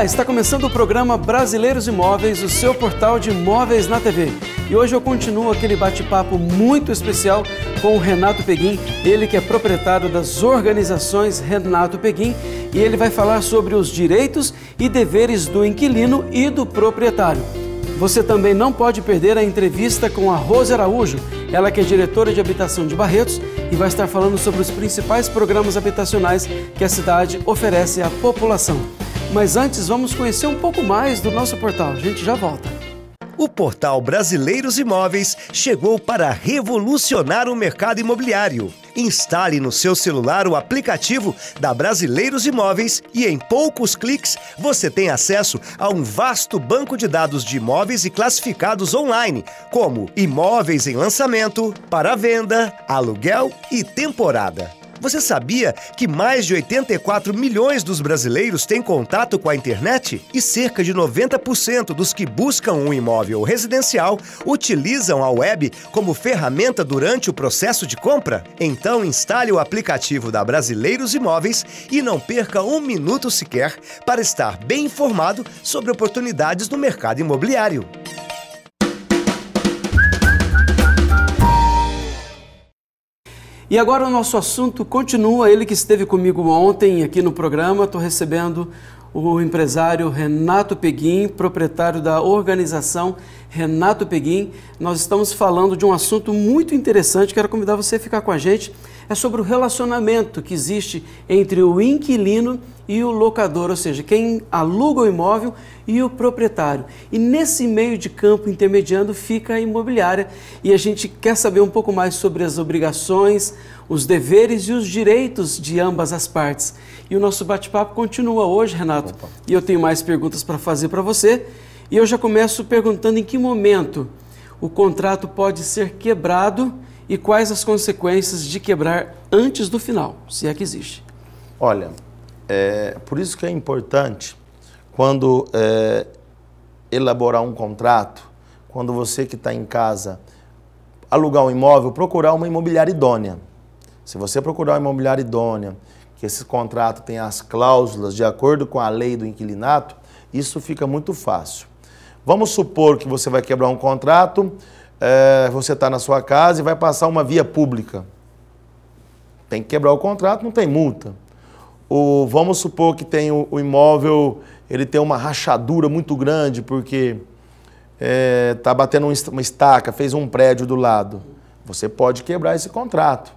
Olá, está começando o programa Brasileiros Imóveis, o seu portal de imóveis na TV. E hoje eu continuo aquele bate-papo muito especial com o Renato Peguim, ele que é proprietário das organizações Renato Peguim, e ele vai falar sobre os direitos e deveres do inquilino e do proprietário. Você também não pode perder a entrevista com a Rose Araújo, ela que é diretora de habitação de Barretos e vai estar falando sobre os principais programas habitacionais que a cidade oferece à população. Mas antes, vamos conhecer um pouco mais do nosso portal. A gente já volta. O portal Brasileiros Imóveis chegou para revolucionar o mercado imobiliário. Instale no seu celular o aplicativo da Brasileiros Imóveis e em poucos cliques você tem acesso a um vasto banco de dados de imóveis e classificados online, como imóveis em lançamento, para venda, aluguel e temporada. Você sabia que mais de 84 milhões dos brasileiros têm contato com a internet? E cerca de 90% dos que buscam um imóvel residencial utilizam a web como ferramenta durante o processo de compra? Então instale o aplicativo da Brasileiros Imóveis e não perca um minuto sequer para estar bem informado sobre oportunidades no mercado imobiliário. E agora o nosso assunto continua, ele que esteve comigo ontem aqui no programa. Estou recebendo o empresário Renato Peguim, proprietário da organização Renato Peguim. Nós estamos falando de um assunto muito interessante, quero convidar você a ficar com a gente. É sobre o relacionamento que existe entre o inquilino e o locador, ou seja, quem aluga o imóvel e o proprietário. E nesse meio de campo intermediando fica a imobiliária e a gente quer saber um pouco mais sobre as obrigações, os deveres e os direitos de ambas as partes. E o nosso bate-papo continua hoje, Renato, e eu tenho mais perguntas para fazer para você. E eu já começo perguntando em que momento o contrato pode ser quebrado e quais as consequências de quebrar antes do final, se é que existe. Olha, por isso que é importante, quando elaborar um contrato, quando você que está em casa alugar um imóvel, procurar uma imobiliária idônea. Se você procurar uma imobiliária idônea, que esse contrato tem as cláusulas de acordo com a lei do inquilinato, isso fica muito fácil. Vamos supor que você vai quebrar um contrato, você está na sua casa e vai passar uma via pública. Tem que quebrar o contrato, não tem multa. Vamos supor que tem o imóvel, ele tem uma rachadura muito grande porque está batendo uma estaca, fez um prédio do lado. Você pode quebrar esse contrato.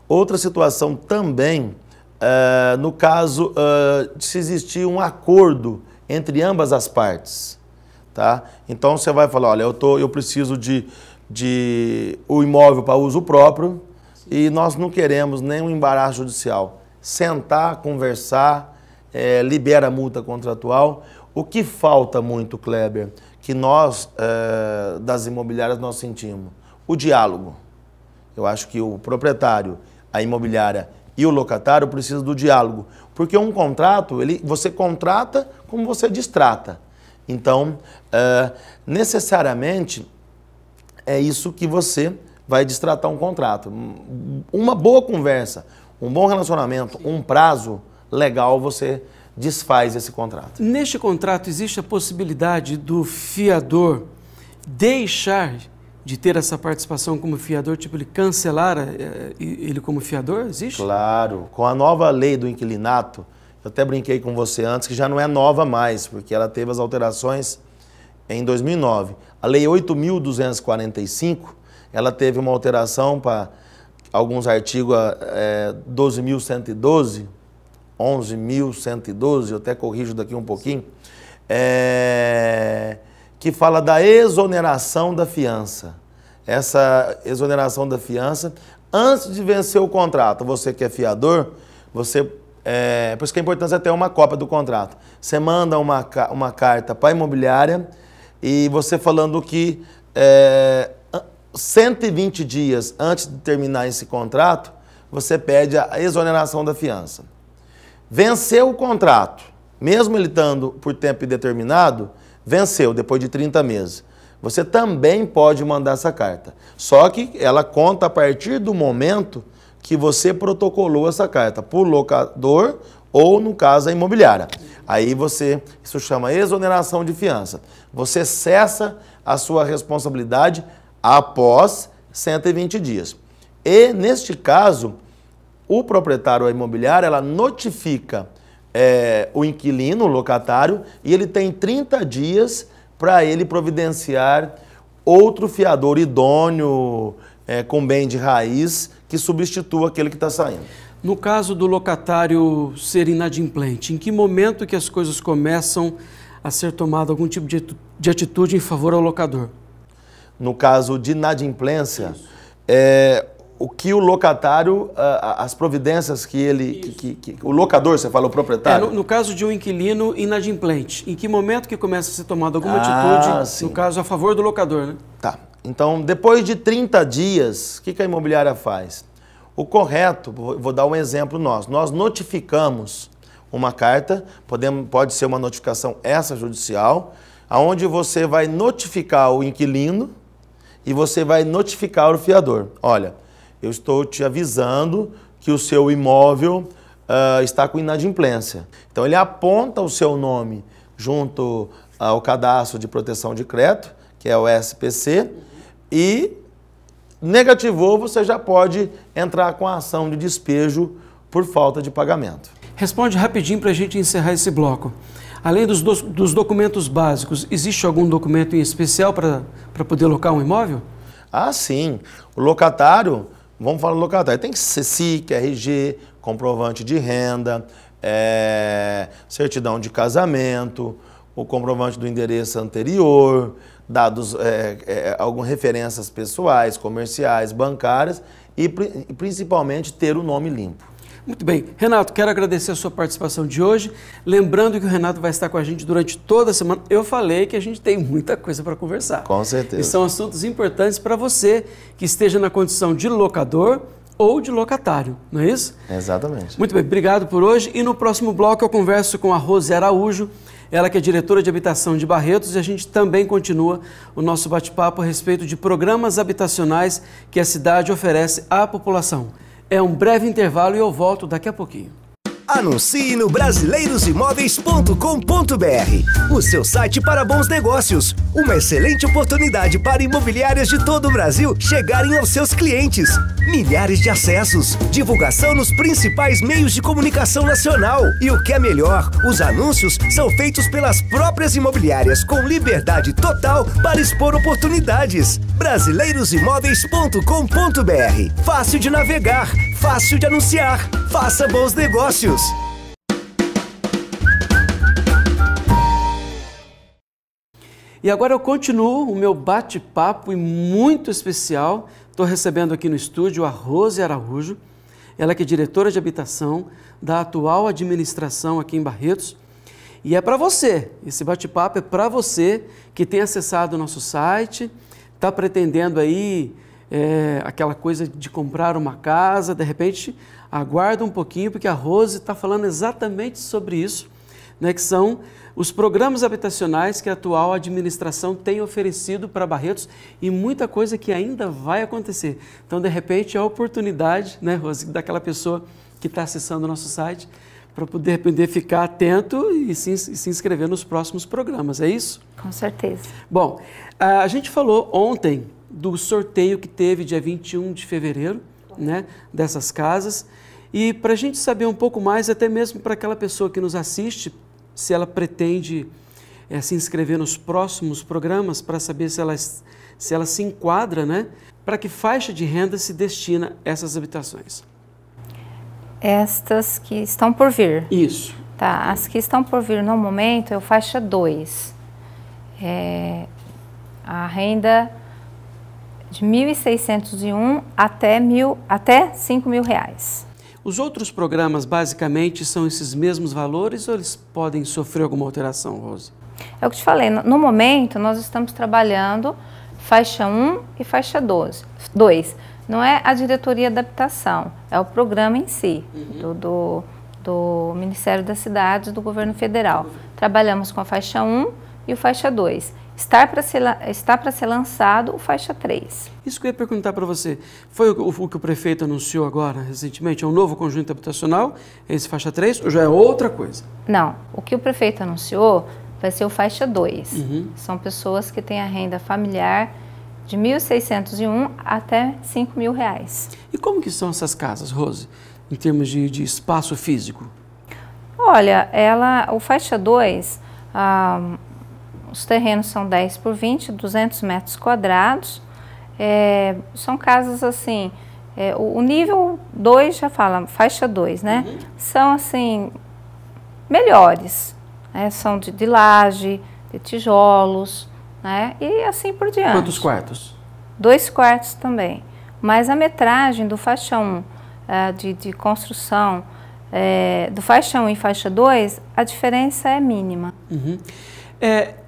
Outra situação também, no caso de se existir um acordo entre ambas as partes. Tá? Então você vai falar, olha, eu preciso de o imóvel para uso próprio. Sim. E nós não queremos nenhum embaraço judicial. Sentar, conversar, libera a multa contratual. O que falta muito, Kleber, que nós das imobiliárias nós sentimos? O diálogo. Eu acho que o proprietário, a imobiliária e o locatário precisam do diálogo. Porque um contrato, você contrata como você destrata. Então, necessariamente, é isso que você vai destratar um contrato. Uma boa conversa, um bom relacionamento, um prazo legal, você desfaz esse contrato. Neste contrato, existe a possibilidade do fiador deixar de ter essa participação como fiador, tipo ele cancelar ele como fiador? Existe? Claro. Com a nova lei do inquilinato, eu até brinquei com você antes, que já não é nova mais, porque ela teve as alterações em 2009. A Lei 8.245, ela teve uma alteração para alguns artigos 12.112, 11.112, eu até corrijo daqui um pouquinho, que fala da exoneração da fiança. Essa exoneração da fiança, antes de vencer o contrato, você que é fiador, por isso que é importante ter uma cópia do contrato. Você manda uma carta para a imobiliária e você falando que 120 dias antes de terminar esse contrato, você pede a exoneração da fiança. Venceu o contrato, mesmo ele estando por tempo indeterminado, venceu depois de 30 meses. Você também pode mandar essa carta. Só que ela conta a partir do momento que você protocolou essa carta para o locador ou, no caso, a imobiliária. Aí isso chama exoneração de fiança. Você cessa a sua responsabilidade após 120 dias. E, neste caso, o proprietário ou a imobiliária, ela notifica o inquilino, o locatário, e ele tem 30 dias para ele providenciar outro fiador idôneo, com bem de raiz, que substitua aquele que está saindo. No caso do locatário ser inadimplente, em que momento que as coisas começam a ser tomado algum tipo de atitude em favor ao locador? No caso de inadimplência, o que o locatário, as providências que o locador, você fala, o proprietário? No caso de um inquilino inadimplente, em que momento que começa a ser tomada alguma atitude, sim. no caso, a favor do locador, né? Tá. Então, depois de 30 dias, o que a imobiliária faz? O correto, vou dar um exemplo nosso, nós notificamos uma carta, pode ser uma notificação extrajudicial, onde você vai notificar o inquilino e você vai notificar o fiador. Olha, eu estou te avisando que o seu imóvel está com inadimplência. Então, ele aponta o seu nome junto ao Cadastro de Proteção de Crédito, que é o SPC, e negativou, você já pode entrar com a ação de despejo por falta de pagamento. Responde rapidinho para a gente encerrar esse bloco. Além dos documentos básicos, existe algum documento em especial para poder locar um imóvel? Ah, sim. O locatário, vamos falar do locatário, tem que ser SIC, RG, comprovante de renda, certidão de casamento, o comprovante do endereço anterior, dados, algumas referências pessoais, comerciais, bancárias e principalmente ter o nome limpo. Muito bem. Renato, quero agradecer a sua participação de hoje. Lembrando que o Renato vai estar com a gente durante toda a semana. Eu falei que a gente tem muita coisa para conversar. Com certeza. E são assuntos importantes para você que esteja na condição de locador ou de locatário, não é isso? Exatamente. Muito bem, obrigado por hoje. E no próximo bloco eu converso com a Rose Araújo, ela que é diretora de habitação de Barretos, e a gente também continua o nosso bate-papo a respeito de programas habitacionais que a cidade oferece à população. É um breve intervalo e eu volto daqui a pouquinho. Anuncie no brasileirosimóveis.com.br, o seu site para bons negócios. Uma excelente oportunidade para imobiliárias de todo o Brasil chegarem aos seus clientes. Milhares de acessos, divulgação nos principais meios de comunicação nacional. E o que é melhor, os anúncios são feitos pelas próprias imobiliárias com liberdade total para expor oportunidades. Brasileirosimóveis.com.br. Fácil de navegar, fácil de anunciar. Faça bons negócios. E agora eu continuo o meu bate-papo muito especial. Estou recebendo aqui no estúdio a Rose Araújo, ela que é diretora de habitação da atual administração aqui em Barretos. E é para você, esse bate-papo é para você que tem acessado o nosso site, está pretendendo aí aquela coisa de comprar uma casa, de repente aguarda um pouquinho, porque a Rose está falando exatamente sobre isso, né, que são os programas habitacionais que a atual administração tem oferecido para Barretos e muita coisa que ainda vai acontecer. Então, de repente, é a oportunidade, né, Rose, daquela pessoa que está acessando o nosso site para poder ficar atento e se inscrever nos próximos programas, é isso? Com certeza. Bom, a gente falou ontem do sorteio que teve dia 21 de fevereiro, né, dessas casas, e para a gente saber um pouco mais, até mesmo para aquela pessoa que nos assiste, se ela pretende se inscrever nos próximos programas, para saber se ela se enquadra, né, para que faixa de renda se destina essas habitações? Estas que estão por vir. Isso. Tá, as que estão por vir no momento é o faixa 2. A renda de R$ 1.601 até R$ 5.000. Os outros programas, basicamente, são esses mesmos valores ou eles podem sofrer alguma alteração, Rose? É o que te falei, no momento nós estamos trabalhando faixa 1 e faixa 2. Não é a diretoria da habitação, é o programa em si, do Ministério das Cidades, do Governo Federal. Trabalhamos com a faixa 1 e o faixa 2. está para ser lançado o faixa 3. Isso que eu ia perguntar para você, foi o que o prefeito anunciou agora, recentemente? É um novo conjunto habitacional, esse faixa 3, ou já é outra coisa? Não, o que o prefeito anunciou vai ser o faixa 2. São pessoas que têm a renda familiar de R$ 1.601 até R$ 5.000. E como que são essas casas, Rose, em termos de espaço físico? Olha, o faixa 2, os terrenos são 10 por 20, 200 metros quadrados. São casas assim, o nível 2 já fala, faixa 2, né? São assim, melhores, né? São de laje, de tijolos, né? E assim por diante. Quantos quartos? 2 quartos também. Mas a metragem do faixa 1 de construção, do faixa 1 e faixa 2, a diferença é mínima.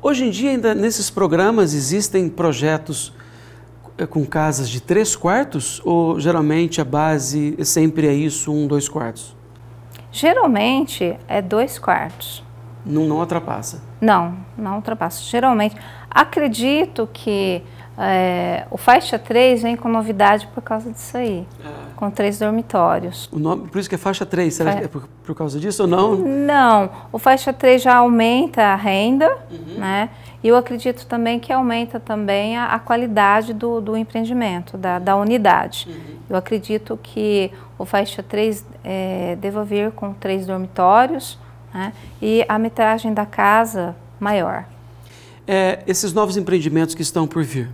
Hoje em dia, ainda nesses programas, existem projetos com casas de 3 quartos? Ou geralmente a base sempre é isso, 1, 2 quartos? Geralmente é 2 quartos. Não ultrapassa? Não ultrapassa. Geralmente, acredito que o faixa 3 vem com novidade por causa disso aí, com 3 dormitórios. O nome, por isso que é faixa 3, será que é por causa disso ou não? Não, o faixa 3 já aumenta a renda, né? E eu acredito também que aumenta também a qualidade do empreendimento, da unidade. Eu acredito que o faixa 3 deva vir com 3 dormitórios, né? E a metragem da casa maior. Esses novos empreendimentos que estão por vir,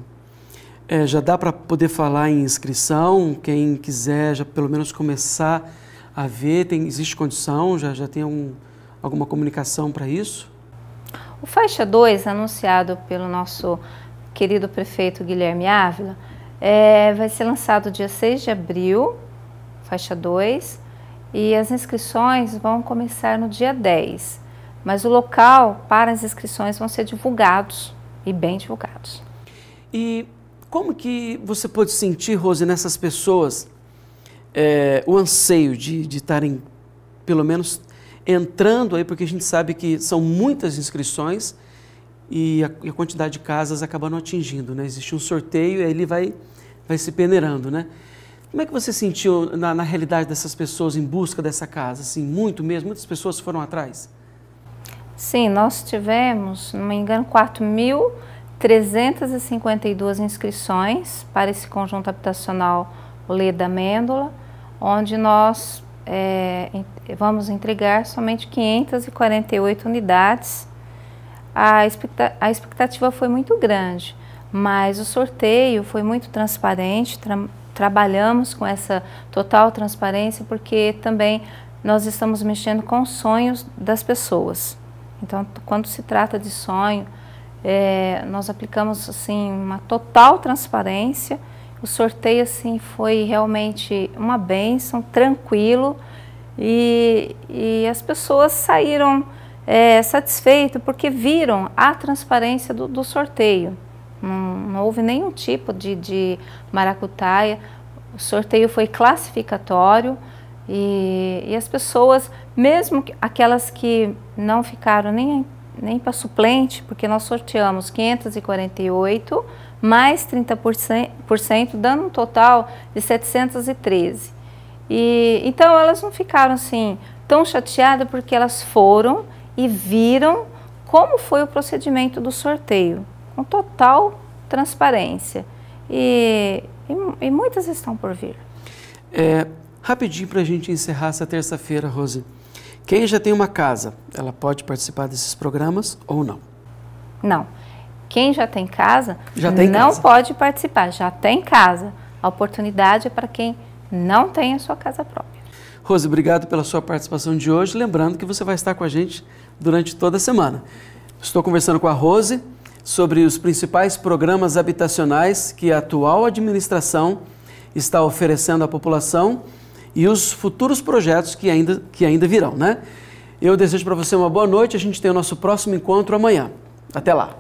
já dá para poder falar em inscrição? Quem quiser já pelo menos começar a ver, existe condição? Já tem alguma comunicação para isso? O faixa 2, anunciado pelo nosso querido prefeito Guilherme Ávila, vai ser lançado dia 6 de abril, faixa 2, e as inscrições vão começar no dia 10. Mas o local para as inscrições vão ser divulgados, e bem divulgados. E como que você pode sentir, Rose, nessas pessoas, o anseio de estarem, pelo menos, entrando aí, porque a gente sabe que são muitas inscrições e a quantidade de casas acaba não atingindo, né? Existe um sorteio e aí ele vai se peneirando, né? Como é que você sentiu na realidade dessas pessoas em busca dessa casa? Assim, muito mesmo? Muitas pessoas foram atrás? Sim, nós tivemos, se não me engano, 4.352 inscrições para esse conjunto habitacional Olê da Amêndola, onde nós vamos entregar somente 548 unidades. A expectativa foi muito grande, mas o sorteio foi muito transparente, trabalhamos com essa total transparência, porque também nós estamos mexendo com os sonhos das pessoas. Então, quando se trata de sonho, nós aplicamos assim uma total transparência. O sorteio assim foi realmente uma bênção, tranquilo, e as pessoas saíram satisfeitas porque viram a transparência do sorteio. Não houve nenhum tipo de maracutaia. O sorteio foi classificatório. E as pessoas, mesmo aquelas que não ficaram nem para suplente, porque nós sorteamos 548 mais 30%, dando um total de 713. Então elas não ficaram assim tão chateadas, porque elas foram e viram como foi o procedimento do sorteio, com total transparência. E muitas estão por vir. Rapidinho para a gente encerrar essa terça-feira, Rose. Quem já tem uma casa, ela pode participar desses programas ou não? Não. Quem já tem casa não pode participar, já tem casa. A oportunidade é para quem não tem a sua casa própria. Rose, obrigado pela sua participação de hoje. Lembrando que você vai estar com a gente durante toda a semana. Estou conversando com a Rose sobre os principais programas habitacionais que a atual administração está oferecendo à população e os futuros projetos que ainda virão, né? Eu desejo para você uma boa noite. A gente tem o nosso próximo encontro amanhã. Até lá.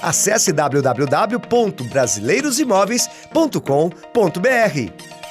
Acesse www.brasileirosimóveis.com.br.